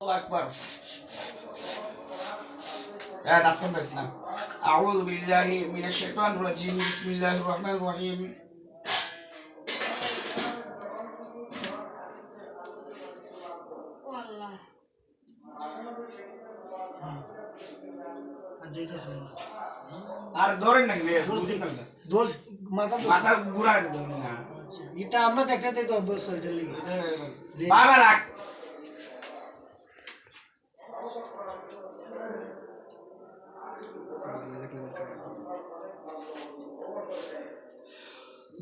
الله أكبر. أعوذ بالله من الشيطان الرجيم. بسم الله الرحمن الرحيم. والله আর ধরেন না দোষ মাথা ঘুরা দেন না। আচ্ছা এটা আমরা দেখতে তো অবশ্যই এটা লিখে বাবা রাখ।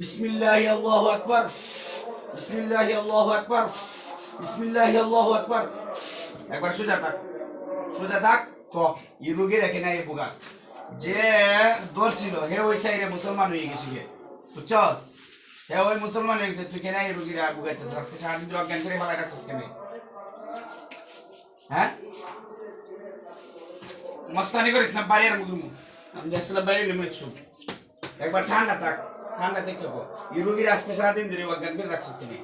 বিসমিল্লাহি আল্লাহু আকবার, বিসমিল্লাহি আল্লাহু আকবার, বিসমিল্লাহি আল্লাহু আকবার। একবার সোজা থাক ক ই রোগী রেখে না। এই বুগাস যে দোর ছিল হে ওই সাইডে মুসলমান হয়ে গেছে, বুঝছস? হে ওই মুসলমান হয়ে গেছে, তুই কেন এই রোগীরা বুগাইতেছিস? আজকে সারাদিন তুই অজ্ঞান করে ফেলাই রাখছিস কেন? হ্যাঁ মস্তানি করিস না, বাইরের মুখ আমি দেশগুলো বাইরে নেমে শুভ। একবার ঠান্ডা থেকে এই রোগীর আজকে সারাদিন ধরে অজ্ঞান করে রাখছিস তুমি,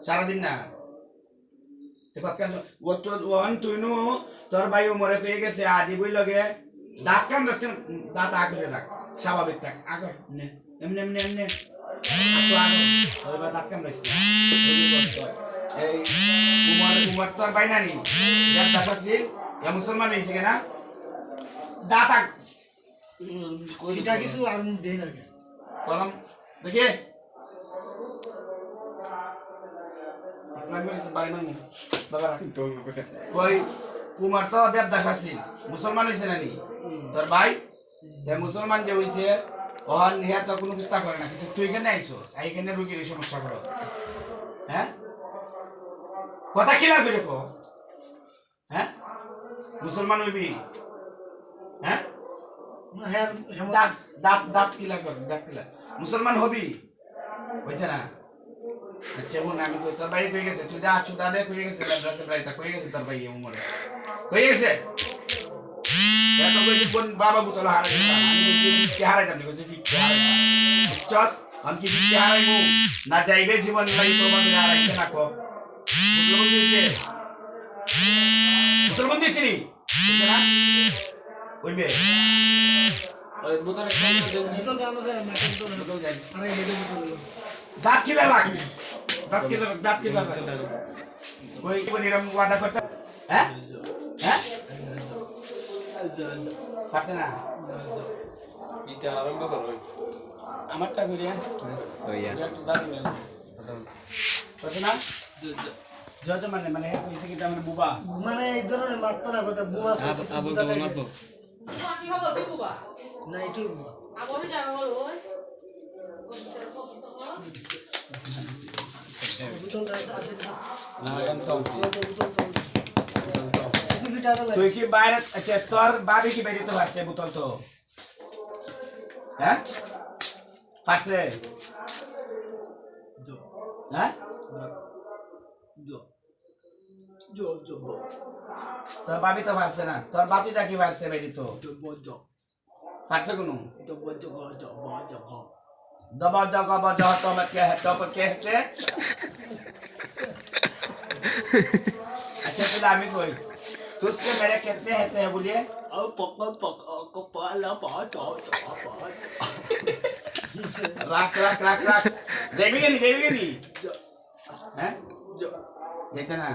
সারাদিন না। তোর ভাই মরে হয়ে গেছে আজি বই লগে দাঁত কান দাঁত আগলে রাখ, স্বাভাবিক থাক। আগর এমনি এমনি এমনি দাঁত কামড়াইছে। এই উমর তোর ভাই নানি দাঁত আছিল মুসলমান হয়েছে কেনা দাঁত কিছু আর দেই না কলম দেখে কুমার তো দেবদাস আছিল, মুসলমান হয়েছে নানি তোর ভাই। মুসলমান যে হয়েছে ওহন হে তো কোনো বিস্তার করে না, কিন্তু তুই কেন আইসো এইখানে রুগীর সমস্যা করো? হ্যাঁ কথা কি লাগবে রেখো? হ্যাঁ মুসলমান হইবি? হ্যাঁ দাঁত কি লাগবে? দাঁত কি লাগবে? মুসলমান হবি হইতে না? আচ্ছা বোন আমি তোর ভাই কই গেছে? তুই দা চুদা দে কই গেছে? রাইতা কই গেছে তোর ভাই উমরে কই গেছে? এত কই বোন বাবা বুতল হারাই দিতাম আমি, কি হারাই দাম কই ফিট হারাই চস আমি কি ফিট হারাইবো না? যাইবে জীবন লাগি প্রবাদে হারাইছে না কো মুসলমান দিতে মুসলমান দিতে নি না কইবে ওই বুতলে বুতল জানো স্যার মাটি বুতল যাই আরে হেডে বুতল দাঁত কিলা লাগ দাঁত কিলা কই কি নিরাম ওয়াদা করতে? হ্যাঁ হ্যাঁ পারতে না এটা আরম্ভ করো আমারটা করিয়া কইয়া একটু দাঁত নিয়ে পারতে না যত মানে কইছে কি মানে বুবা মানে এই ধরনের মারতো না কথা বুবা আবল তো মারতো কি হবে তুই বুবা না এটাই বুবা আগরে জানা হল ওই তুই কি বাইরে? আচ্ছা তোর বাবি কি বেরিতে পারছে বোতল তো? হ্যাঁ পারছে? হ্যাঁ তোর বাবি তো পারছে না, তোর বাতিটা কি পারছে বেরি তো পারছে কোনো दबा जगह बजा तो मैं कहते अच्छा फिर आमी कोई तो उसके मेरे कहते हैं बोलिए और कपाला बात राख देवीगे नहीं हैं देखते ना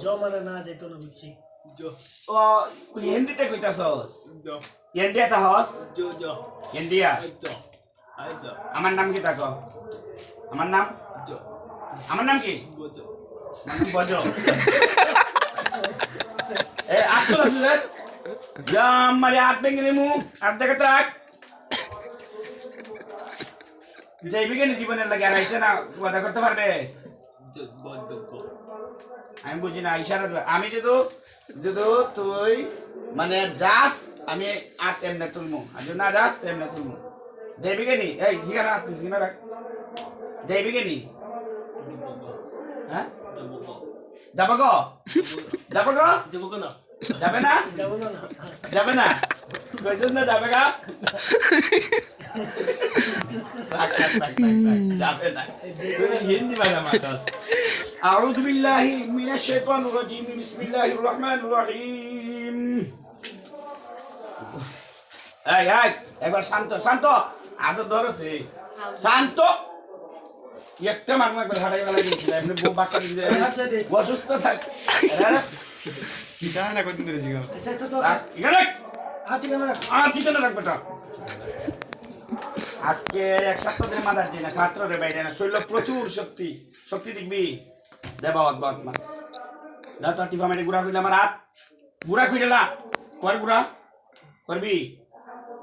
जो माने ना देखतो ना बुझी जो ओ हिंदी ते कोइता सस इंडिया ता हस जो इंडिया আমার নাম কি তাকো? আমার নাম কি? বজো এ আসল আসলে জাম মারে হাত ভেঙে মু আর দেখে থাক যাইবি কেন জীবনের লাগে? আর আইছে না কথা করতে পারবে? আমি বুঝি না ইশারা। আমি যদি তুই মানে যাস আমি আর তেমনে তুলমু, আর যদি না যাস তেমনে তুলমু। যাইবি কেনি? এই হিগারা আতিস কিনা রাখ যাইবি কেনি? হ্যাঁ যাবো গো না যাবে না কইছিস না যাবে গা যাবে না তুমি হিন্দি ভাষা মাতাস আউযু বিল্লাহি মিনাশ শাইতানির রাজিম বিসমিল্লাহির রহমানির রহিম এই একবার শান্ত শান্ত আদর ধরতে শান্ত একটা মানুষ একবার হাঁটাই বেলা দিয়েছিল এমনি বউ বাক্কা দিয়ে অসুস্থ থাক কি জানা না কতদিন ধরে জিগাও এখানে রাখবে আজকে এক সপ্তাহ ধরে মাদার দিন ছাত্ররে বাইরে না শরীর প্রচুর শক্তি শক্তি দেখবি দেবা অদ্ভুত মা না তো টিফা মেরে গুড়া কইলা আমার হাত গুড়া কইলা কর গুড়া করবি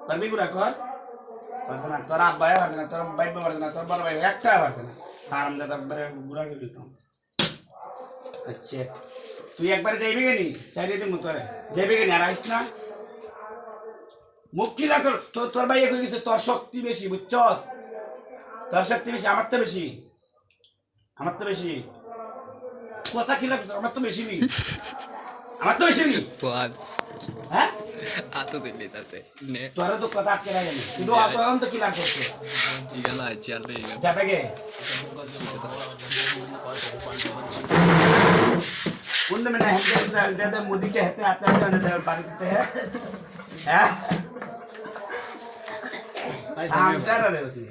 করবি গুড়া কর পারছ না তোর আব্বাই পারছে না তোর বাইবা পারছে না তোর বড় ভাই একটা পারছে না আরাম দাদা গুড়া কইলি তো আচ্ছা তুই একবার যাইবি কেনি সাইডে দিমু তোরে যাইবি কেনি আর আইস না মুক্তি না তোর তোর ভাই কই গেছে তোর শক্তি বেশি বুঝছস তোর শক্তি বেশি আমার তো বেশি কথা কি লাগছে আমার তো বেশি নি আমার তো বেশি নি হ্যাঁ আতো দিলি তাতে নে তোর তো কথা আটকে লাগে না কিন্তু আতো এখন তো কি লাগছে ইগালা চলবে যাবে গে उन में हेते मोदी के हेते आते हैं पानी पीते हैं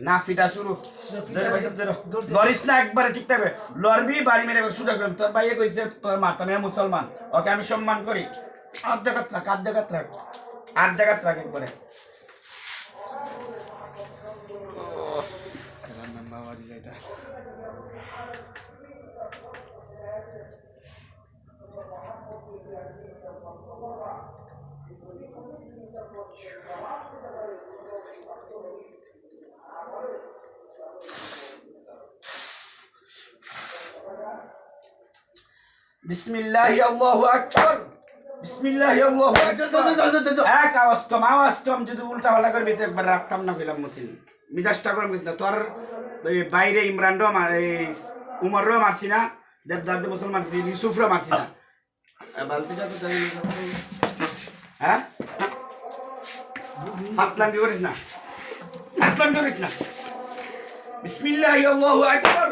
না ফিটা শুরু লরিস না একবারে ঠিক থাকবে লড়বি বাড়ি মেরে শুরু করলাম তোর ভাইয়ে কইছে তোর মাতা মেয়ে মুসলমান ওকে আমি সম্মান করি আট জায়গাত রাখ একবারে বিসমিল্লাহি আল্লাহু আকবার বিসমিল্লাহি আল্লাহু আকবার এক আওয়াজ কম যদি উল্টা পাল্টা করবি তো একবার রাখতাম না কইলাম মতিন মিজাজটা গরম করিস না তোর বাইরে ইমরান রো মার উমর রো মারছি না দেবদার মুসলমান মারছি ইউসুফ রো মারছি না বালতিটা তো হ্যাঁ ফাতলাম কি করিস না বিসমিল্লাহি আল্লাহু আকবার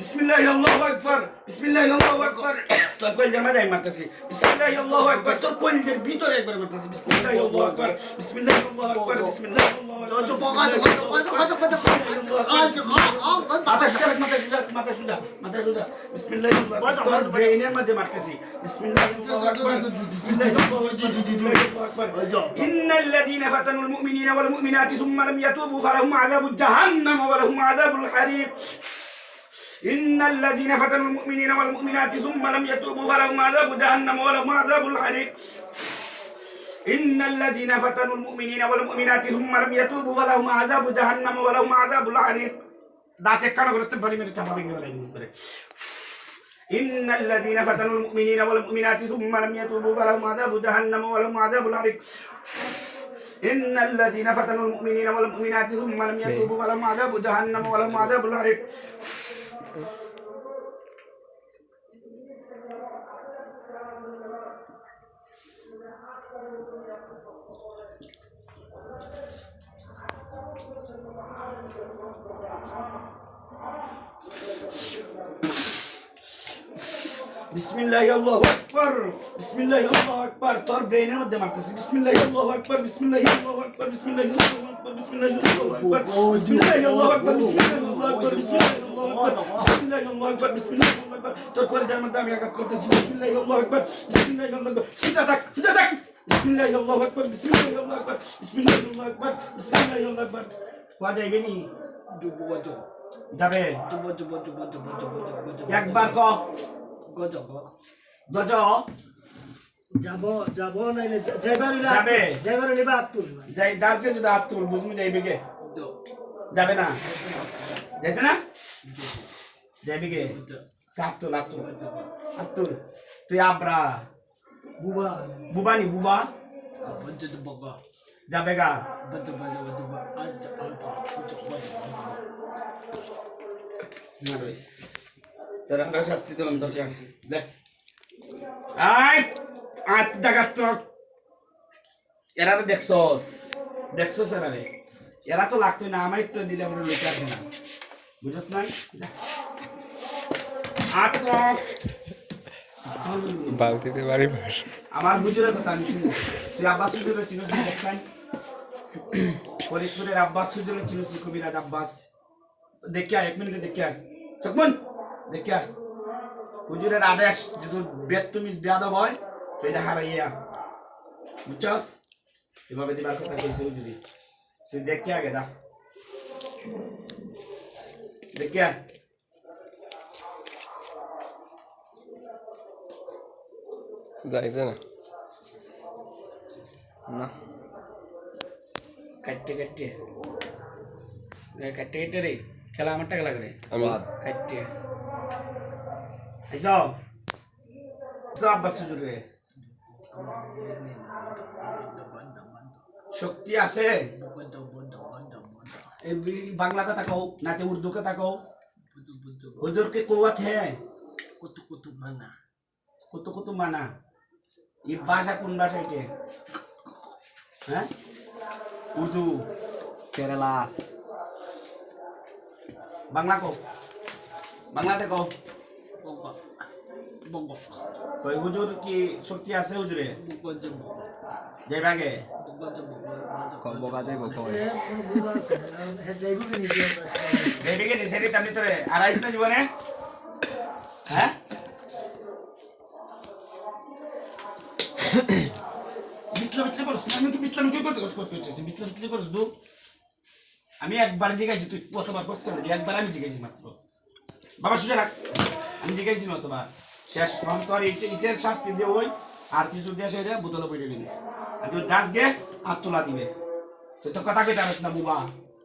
বিসমিল্লাহি আল্লাহু আকবার বিসমিল্লাহি আল্লাহু আকবার তোর কইল জামা যাই মারতাছি বিসমিল্লাহি আল্লাহু আকবার তোর কইল এর ভিতরে একবার মারতাছি বিসমিল্লাহি আল্লাহু আকবার বিসমিল্লাহি আল্লাহু আকবার বিসমিল্লাহি আল্লাহু আকবার তো মাথা সুদা বিসমিল্লাহি আল্লাহু আকবার তোর ব্রেইনের মধ্যে মারতাছি বিসমিল্লাহি আল্লাহু আকবার ইন্নাল্লাযীনা ফাতানুল মুমিনিনা ওয়াল মুমিনাতি সুম্মা লাম ইয়াতুবু ফালাহুম আযাবু জাহান্নাম ওয়া লাহুম আযাবুল হারিক إن الذين فتنوا المؤمنين والمؤمنات ثم لم يتوبوا فلهم عذاب جهنم ولهم عذاب الحريق إن الذين فتنوا المؤمنين والمؤمنات ثم لم يتوبوا فلهم عذاب جهنم ولهم عذاب الحريق দাঁতে কান করতে পারি মেরে চাপা ভেঙে গেল إن الذين فتنوا المؤمنين والمؤمنات ثم لم يتوبوا فلهم عذاب جهنم ولهم عذاب الحريق إن الذين فتنوا المؤمنين والمؤمنات ثم لم يتوبوا فلهم عذاب جهنم ولهم عذاب الحريق বিসমিল্লাহি আল্লাহু আকবার বিসমিল্লাহি আল্লাহু আকবার তোর ব্রেইনের মধ্যে মারতেছি বিসমিল্লাহি আল্লাহু আকবার বিসমিল্লাহি আল্লাহু আকবার বিসমিল্লাহি আল্লাহু আকবার বিসমিল্লাহি আল্লাহু আকবার বিসমিল্লাহি আল্লাহু আকবার বিসমিল্লাহি আল্লাহু আকবার বিসমিল্লাহি আল্লাহু আকবার বিসমিল্লাহি আল্লাহু আকবার তোর কলিজার মধ্যে আমি আঘাত করতেছি বিসমিল্লাহি আল্লাহু আকবার বিসমিল্লাহি আল্লাহু আকবার সিধা থাক বিসমিল্লাহি আল্লাহু আকবার বিসমিল্লাহি আল্লাহু আকবার বিসমিল্লাহি আল্লাহু আকবার বিসমিল্লাহি আল্লাহু আকবার কোয়া যাইবে নি যাবে একবার ক গজ যাব নাইলে যাইবার নিবা আতুল যাই দাসকে যদি আতুল বুঝমি যাইবে কে যাবে না যাইতে না যাইবে কে আতুল তুই আবরা বুবানি বুবা যাবে গা তোর আমরা শাস্তি দিলাম দশ দেখ এরা দেখছস এরারে এরা তো লাগতোই না, আমায় তো দিলে আমরা লোকে আসবে না, বুঝছ নাই? বালতিতে বাড়ি আমার হুজুরের কথা আমি শুনি, তুই আব্বাস হুজুরের চিনিস না? দেখছেন ফরিদপুরের আব্বাস হুজুরের চিনিস না? কবিরাজ আব্বাস, দেখে আয়, 1 মিনিটে দেখে আয়, চকমন দেখে আয়। হুজুরের আদেশ যদি বেদতমিজ বেয়াদব হয় তো এটা হারাইয়া, বুঝছস? এভাবে দিবার কথা কইছে হুজুরি, তুই দেখে আগে যা, দেখে আয়। যাইতে না না কাটতে কাটতে কাটতে কাটতে রে খেলা আমার টাকা লাগে রে, আমি কাটতে আইসো আব্বাস হুজুরে শক্তি আছে? বাংলা কথা কও নাতে উর্দু কথা কও। হুজুর के कुव्वत है, कुतुब माना ये भाषा कौन भाषा है? हैं उर्दू কেরালা बांग्ला को बांग्लाते को कोई हुजूर की शक्ति আছে হুজুরে যাই ভাগে বকা যাইব কয় যাইব কি নিয়ে যাইবে কি সেটি তামনি তোরে আড়াইশ না জীবনে, হ্যাঁ? বিটলা করছ আমি কি বিটলা কি করতে বিটলা করছ দু? আমি একবার জিগাইছি, তুই কতবার কষ্ট করলি? একবার আমি জিগাইছি মাত্র, বাবা শুনে রাখ, আমি জিগাইছি না অতবার, শেষ ফোন তোর ইটের শাস্তি দিয়ে ওই আর কিছু দিয়ে সেটা বোতলে বইটে গেলি, আর তুই যাস গে আর তোলা দিবে, তুই তো কথা কইতে পারিস না বুবা,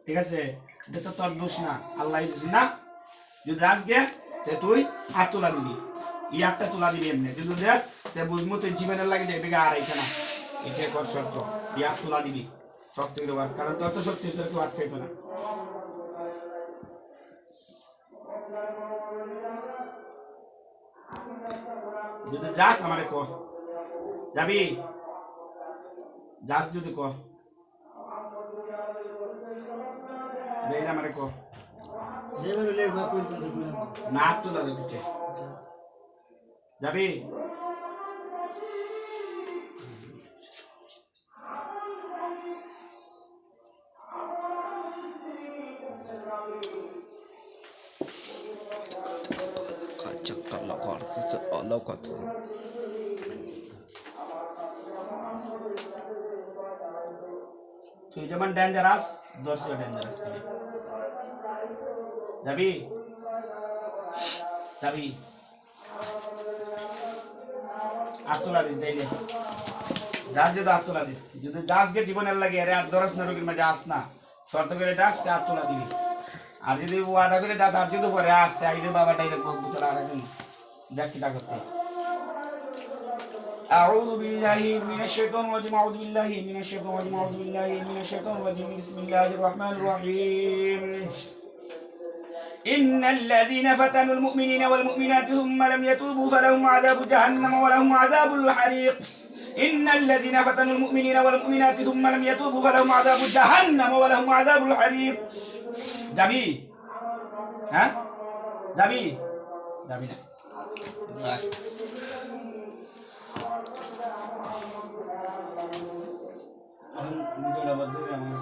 ঠিক আছে? এটা তো তোর দোষ না, আল্লাহ দিস না, যদি যাস গে তে তুই আর তোলা দিবি, ইয়ারটা তোলা দিবি এমনি, যদি দেস তে বুঝবো তুই জীবনের লাগে যাইবে গা আড়াইছে না, এটাই কর শর্ত, ইয়ার তোলা দিবি শক্তি করে, কারণ তোর তো শক্তি তোর কেউ আটকাইতো না। যদি যাস আমারে কহ, যাবি? যাস যদি কহ, বেইলে আমারে কহ, যাইবার হইলে একবার কই কথা কইলাম না তোলা দিতে যাবি? কাচাক্কার করছে অলকত তুই যেমন ডেঞ্জারাস, দর্শক ডেঞ্জারাস, যাবি? যাবি? আত্মলা দিস যাইলে যাস, যদি আত্মলা দিস, যদি যাস গে জীবনের লাগে আরে আর দরস না রোগীর মাঝে আস না, শর্ত করে যাস তে আত্মলা দিবি, আর যদি ওয়াদা করে যাস আর যদি পরে আসতে আইরে বাবাটাই বোতল আর একজন দেখ কিটা করতে। أعوذ بالله من الشيطان الرجيم، أعوذ بالله من الشيطان الرجيم، أعوذ بالله من الشيطان الرجيم، بسم الله الرحمن الرحيم. إن الذين فتنوا المؤمنين والمؤمنات ثم لم يتوبوا فلهم عذاب جهنم ولهم عذاب الحريق. إن الذين فتنوا المؤمنين والمؤمنات ثم لم يتوبوا فلهم عذاب جهنم ولهم عذاب الحريق. যাবি? হ্যাঁ যাবি? যাবি না? ভিডিওটা বন্ধ করে আমার